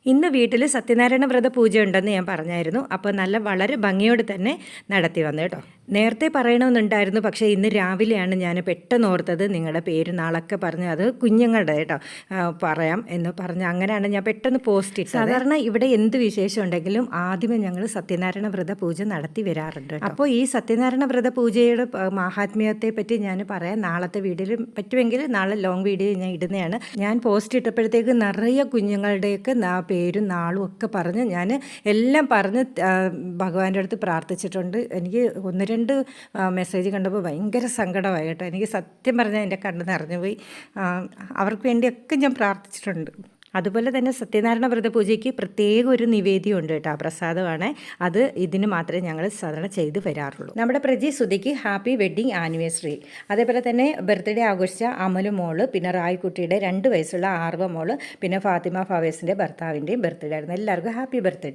ഇന്ന് വീട്ടിൽ സത്യനാരായണ വ്രത പൂജ ഉണ്ടെന്ന് ഞാൻ പറഞ്ഞായിരുന്നു. അപ്പോൾ വളരെ ഭംഗിയോടെ തന്നെ നടത്തി വന്നു കേട്ടോ. നേരത്തെ പറയണമെന്നുണ്ടായിരുന്നു, പക്ഷേ ഇന്ന് രാവിലെയാണ് ഞാൻ പെട്ടെന്ന് ഓർത്തത് നിങ്ങളുടെ പേര് നാളൊക്കെ പറഞ്ഞ് അത് കുഞ്ഞുങ്ങളുടെ കേട്ടോ പറയാം എന്ന് പറഞ്ഞ് അങ്ങനെയാണ് ഞാൻ പെട്ടെന്ന് പോസ്റ്റ് ഇട്ടത്. സാധാരണ ഇവിടെ എന്ത് വിശേഷം ഉണ്ടെങ്കിലും ആദ്യമേ ഞങ്ങൾ സത്യനാരായണ വ്രത പൂജ നടത്തി വരാറുണ്ട്. അപ്പോൾ ഈ സത്യനാരായണ വ്രത പൂജയുടെ മാഹാത്മ്യത്തെ പറ്റി ഞാൻ പറയാം നാളത്തെ വീഡിയോയിൽ. പറ്റുമെങ്കിൽ നാളെ ലോങ് വീഡിയോ ഞാൻ ഇടുന്നതാണ്. ഞാൻ പോസ്റ്റ് ഇട്ടപ്പോഴത്തേക്ക് നിറയെ കുഞ്ഞുങ്ങളുടെയൊക്കെ പേരും നാളും ഒക്കെ പറഞ്ഞ് ഞാൻ എല്ലാം പറഞ്ഞ് ഭഗവാന്റെ അടുത്ത് പ്രാർത്ഥിച്ചിട്ടുണ്ട്. എനിക്ക് 1-2 മെസ്സേജ് കണ്ടപ്പോൾ ഭയങ്കര സങ്കടമായി കേട്ടോ. എനിക്ക് സത്യം പറഞ്ഞാൽ എൻ്റെ കണ്ണ് നിറഞ്ഞുപോയി. അവർക്ക് വേണ്ടിയൊക്കെ ഞാൻ പ്രാർത്ഥിച്ചിട്ടുണ്ട്. അതുപോലെ തന്നെ സത്യനാരായണ വ്രത പൂജയ്ക്ക് പ്രത്യേക ഒരു നിവേദ്യം ഉണ്ട് കേട്ടോ, പ്രസാദമാണ്. അത് ഇതിന് മാത്രമേ ഞങ്ങൾ സാധാരണ ചെയ്ത് വരാറുള്ളൂ. നമ്മുടെ പ്രജി സുധിക്ക് ഹാപ്പി വെഡ്ഡിങ് ആനിവേഴ്സറി. അതേപോലെ തന്നെ ബർത്ത്ഡേ ആഘോഷിച്ച അമലു മോള്, പിന്നെ റായ്ക്കുട്ടിയുടെ 2 വയസ്സുള്ള ആർവ മോള്, പിന്നെ ഫാത്തിമ ഫവേസിൻ്റെ ഭർത്താവിൻ്റെയും ബർത്ത്ഡേ ആയിരുന്നു. എല്ലാവർക്കും ഹാപ്പി ബർത്ത്ഡേ.